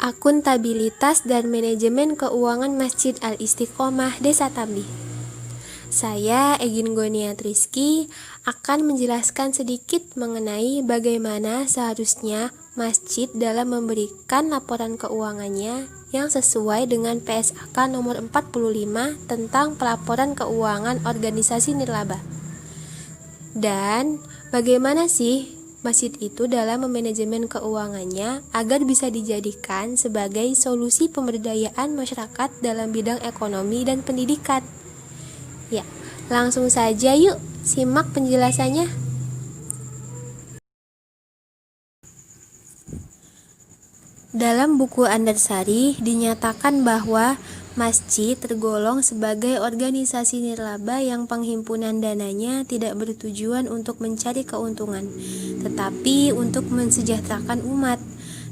Akuntabilitas dan Manajemen Keuangan Masjid Al-Istiqomah Desa Tambi. Saya, Egin Gonia Triski, akan menjelaskan sedikit mengenai bagaimana seharusnya masjid dalam memberikan laporan keuangannya yang sesuai dengan PSAK nomor 45 tentang pelaporan keuangan organisasi nirlaba. Dan bagaimana sih masjid itu dalam memanajemen keuangannya agar bisa dijadikan sebagai solusi pemberdayaan masyarakat dalam bidang ekonomi dan pendidikan. Ya, langsung saja yuk simak penjelasannya. Dalam buku Andarsari dinyatakan bahwa masjid tergolong sebagai organisasi nirlaba yang penghimpunan dananya tidak bertujuan untuk mencari keuntungan, tetapi untuk mensejahterakan umat.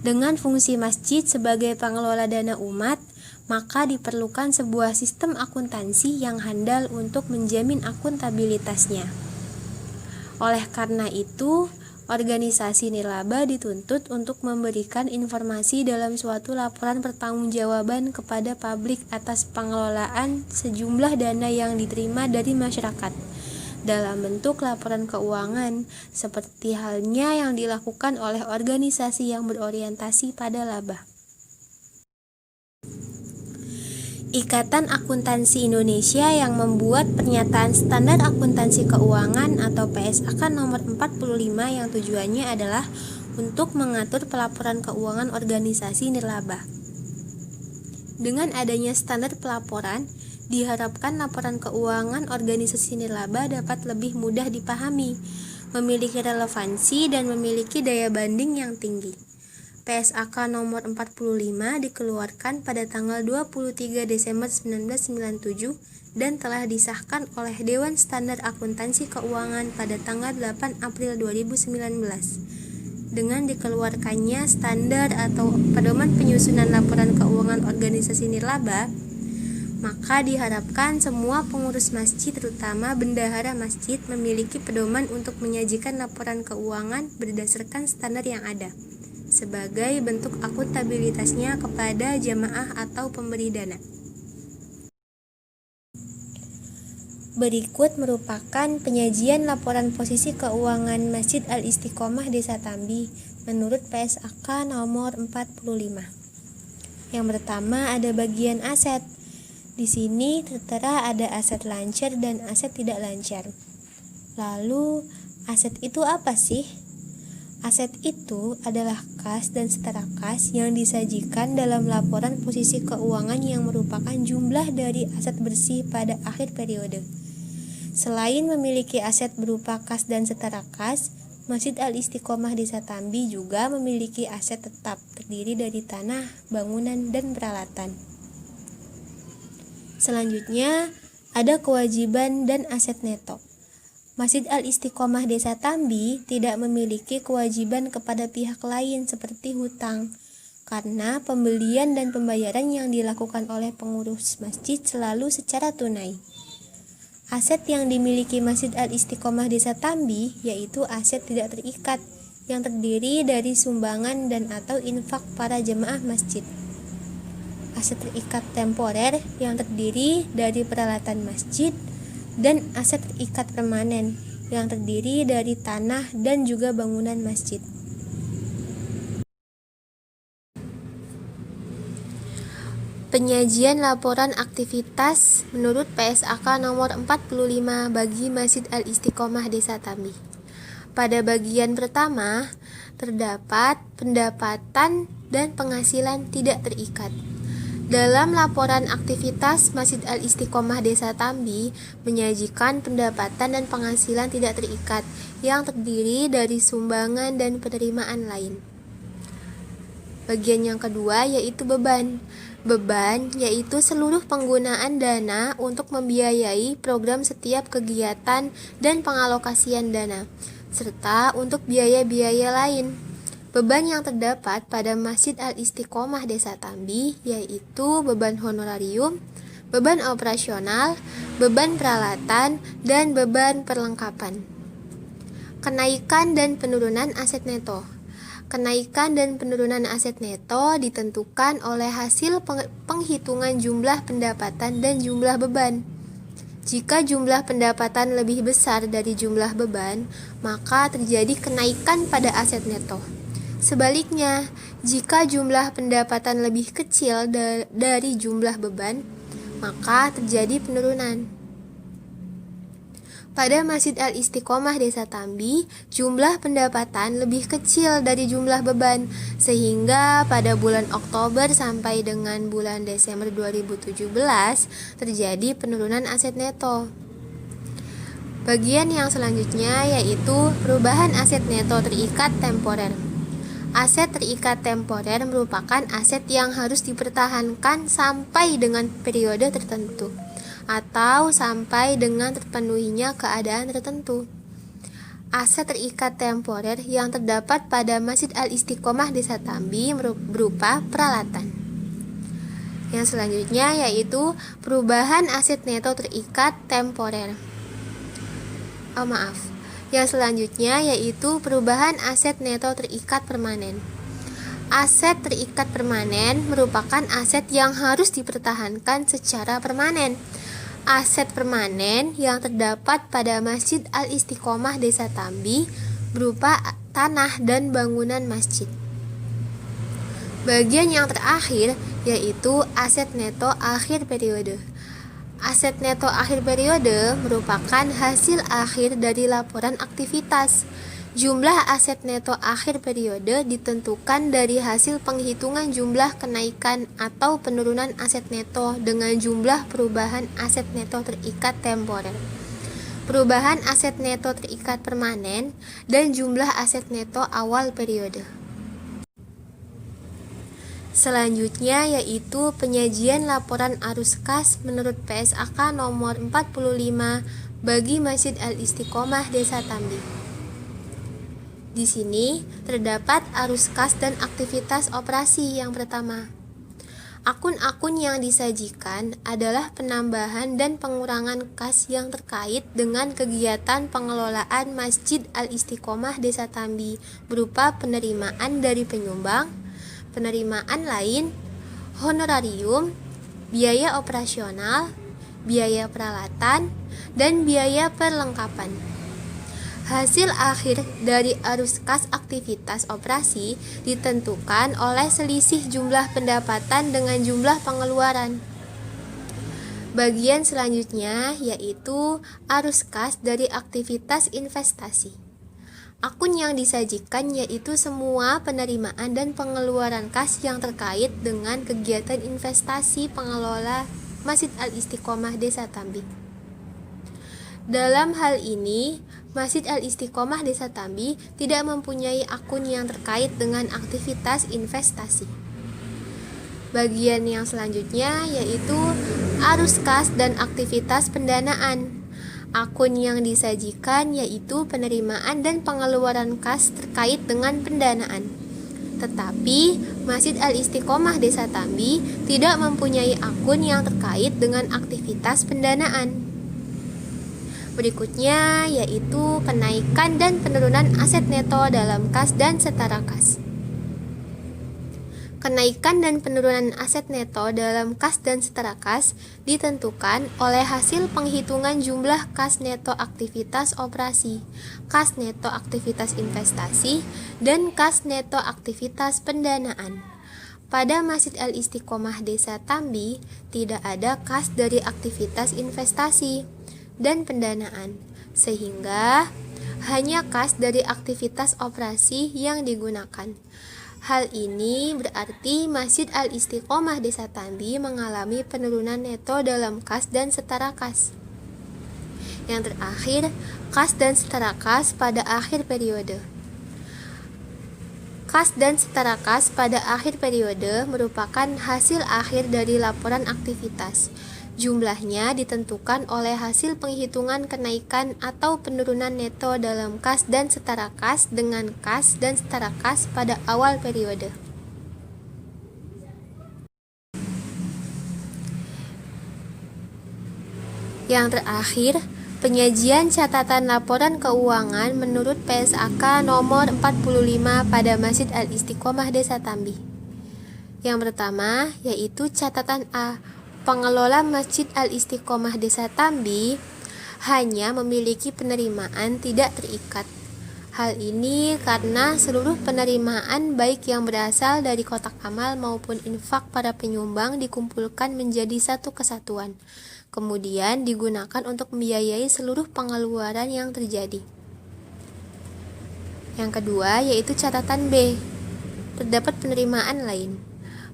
Dengan fungsi masjid sebagai pengelola dana umat, maka diperlukan sebuah sistem akuntansi yang handal untuk menjamin akuntabilitasnya. Oleh karena itu, organisasi nirlaba dituntut untuk memberikan informasi dalam suatu laporan pertanggungjawaban kepada publik atas pengelolaan sejumlah dana yang diterima dari masyarakat dalam bentuk laporan keuangan, seperti halnya yang dilakukan oleh organisasi yang berorientasi pada laba. Ikatan Akuntansi Indonesia yang membuat pernyataan standar akuntansi keuangan atau PSAK nomor 45 yang tujuannya adalah untuk mengatur pelaporan keuangan organisasi nirlaba. Dengan adanya standar pelaporan, diharapkan laporan keuangan organisasi nirlaba dapat lebih mudah dipahami, memiliki relevansi dan memiliki daya banding yang tinggi. PSAK nomor 45 dikeluarkan pada tanggal 23 Desember 1997 dan telah disahkan oleh Dewan Standar Akuntansi Keuangan pada tanggal 8 April 2019. Dengan dikeluarkannya standar atau pedoman penyusunan laporan keuangan organisasi nirlaba, maka diharapkan semua pengurus masjid, terutama bendahara masjid, memiliki pedoman untuk menyajikan laporan keuangan berdasarkan standar yang ada, sebagai bentuk akuntabilitasnya kepada jamaah atau pemberi dana. Berikut merupakan penyajian laporan posisi keuangan Masjid Al-Istiqomah Desa Tambi menurut PSAK nomor 45. Yang pertama ada bagian aset. Di sini tertera ada aset lancar dan aset tidak lancar. Lalu, aset itu apa sih? Aset itu adalah kas dan setara kas yang disajikan dalam laporan posisi keuangan yang merupakan jumlah dari aset bersih pada akhir periode. Selain memiliki aset berupa kas dan setara kas, Masjid Al-Istiqomah Desa Tambi juga memiliki aset tetap terdiri dari tanah, bangunan, dan peralatan. Selanjutnya, ada kewajiban dan aset neto. Masjid Al-Istiqomah Desa Tambi tidak memiliki kewajiban kepada pihak lain seperti hutang, karena pembelian dan pembayaran yang dilakukan oleh pengurus masjid selalu secara tunai. Aset yang dimiliki Masjid Al-Istiqomah Desa Tambi yaitu aset tidak terikat yang terdiri dari sumbangan dan atau infak para jemaah masjid. Aset terikat temporer yang terdiri dari peralatan masjid, dan aset terikat permanen yang terdiri dari tanah dan juga bangunan masjid. Penyajian laporan aktivitas menurut PSAK nomor 45 bagi Masjid Al-Istiqomah Desa Tambi. Pada bagian pertama, terdapat pendapatan dan penghasilan tidak terikat. Dalam laporan aktivitas Masjid Al-Istiqomah Desa Tambi menyajikan pendapatan dan penghasilan tidak terikat yang terdiri dari sumbangan dan penerimaan lain. Bagian yang kedua yaitu beban. Beban yaitu seluruh penggunaan dana untuk membiayai program setiap kegiatan dan pengalokasian dana, serta untuk biaya-biaya lain. Beban yang terdapat pada Masjid Al-Istiqomah Desa Tambi yaitu beban honorarium, beban operasional, beban peralatan, dan beban perlengkapan. Kenaikan dan penurunan aset neto. Kenaikan dan penurunan aset neto ditentukan oleh hasil penghitungan jumlah pendapatan dan jumlah beban. Jika jumlah pendapatan lebih besar dari jumlah beban, maka terjadi kenaikan pada aset neto. Sebaliknya, jika jumlah pendapatan lebih kecil dari jumlah beban, maka terjadi penurunan. Pada Masjid Al-Istiqomah Desa Tambi, jumlah pendapatan lebih kecil dari jumlah beban, sehingga pada bulan Oktober sampai dengan bulan Desember 2017 terjadi penurunan aset neto. Bagian yang selanjutnya yaitu perubahan aset neto terikat temporer. Aset terikat temporer merupakan aset yang harus dipertahankan sampai dengan periode tertentu atau sampai dengan terpenuhinya keadaan tertentu. Aset terikat temporer yang terdapat pada Masjid Al-Istiqomah Desa Tambi berupa peralatan. Yang selanjutnya yaitu perubahan aset neto terikat temporer. Yang selanjutnya yaitu perubahan aset neto terikat permanen. Aset terikat permanen merupakan aset yang harus dipertahankan secara permanen. Aset permanen yang terdapat pada Masjid Al-Istiqomah Desa Tambi berupa tanah dan bangunan masjid. Bagian yang terakhir yaitu aset neto akhir periode. Aset neto akhir periode merupakan hasil akhir dari laporan aktivitas. Jumlah aset neto akhir periode ditentukan dari hasil penghitungan jumlah kenaikan atau penurunan aset neto dengan jumlah perubahan aset neto terikat temporer, perubahan aset neto terikat permanen, dan jumlah aset neto awal periode. Selanjutnya yaitu penyajian laporan arus kas menurut PSAK nomor 45 bagi Masjid Al-Istiqomah Desa Tambi. Di sini terdapat arus kas dan aktivitas operasi. Yang pertama, akun-akun yang disajikan adalah penambahan dan pengurangan kas yang terkait dengan kegiatan pengelolaan Masjid Al-Istiqomah Desa Tambi berupa penerimaan dari penyumbang, penerimaan lain, honorarium, biaya operasional, biaya peralatan, dan biaya perlengkapan. Hasil akhir dari arus kas aktivitas operasi ditentukan oleh selisih jumlah pendapatan dengan jumlah pengeluaran. Bagian selanjutnya yaitu arus kas dari aktivitas investasi. Akun yang disajikan yaitu semua penerimaan dan pengeluaran kas yang terkait dengan kegiatan investasi pengelola Masjid Al-Istiqomah Desa Tambi. Dalam hal ini, Masjid Al-Istiqomah Desa Tambi tidak mempunyai akun yang terkait dengan aktivitas investasi. Bagian yang selanjutnya yaitu arus kas dan aktivitas pendanaan. Akun yang disajikan yaitu penerimaan dan pengeluaran kas terkait dengan pendanaan. Tetapi Masjid Al-Istiqomah Desa Tambi tidak mempunyai akun yang terkait dengan aktivitas pendanaan. Berikutnya yaitu kenaikan dan penurunan aset neto dalam kas dan setara kas. Kenaikan dan penurunan aset neto dalam kas dan setara kas ditentukan oleh hasil penghitungan jumlah kas neto aktivitas operasi, kas neto aktivitas investasi, dan kas neto aktivitas pendanaan. Pada Masjid Al-Istiqomah Desa Tambi tidak ada kas dari aktivitas investasi dan pendanaan, sehingga hanya kas dari aktivitas operasi yang digunakan. Hal ini berarti Masjid Al-Istiqomah Desa Tambi mengalami penurunan neto dalam kas dan setara kas. Yang terakhir, kas dan setara kas pada akhir periode. Kas dan setara kas pada akhir periode merupakan hasil akhir dari laporan aktivitas. Jumlahnya ditentukan oleh hasil penghitungan kenaikan atau penurunan neto dalam kas dan setara kas dengan kas dan setara kas pada awal periode. Yang terakhir, Penyajian catatan laporan keuangan menurut PSAK nomor 45 pada Masjid Al-Istiqomah Desa Tambi. Yang pertama yaitu catatan A. Pengelola Masjid Al-Istiqomah Desa Tambi hanya memiliki penerimaan tidak terikat. Hal ini karena seluruh penerimaan baik yang berasal dari kotak amal maupun infak para penyumbang dikumpulkan menjadi satu kesatuan, kemudian digunakan untuk membiayai seluruh pengeluaran yang terjadi. Yang kedua yaitu catatan B. Terdapat penerimaan lain.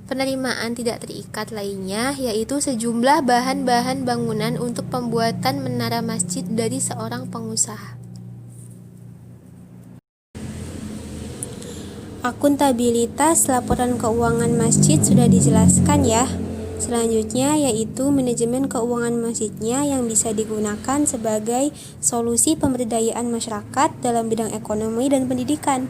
Penerimaan tidak terikat lainnya yaitu sejumlah bahan-bahan bangunan untuk pembuatan menara masjid dari seorang pengusaha. Akuntabilitas laporan keuangan masjid sudah dijelaskan ya. Selanjutnya yaitu manajemen keuangan masjidnya yang bisa digunakan sebagai solusi pemberdayaan masyarakat dalam bidang ekonomi dan pendidikan.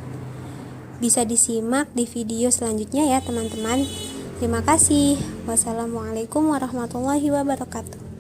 Bisa disimak di video selanjutnya ya teman-teman. Terima kasih. Wassalamualaikum warahmatullahi wabarakatuh.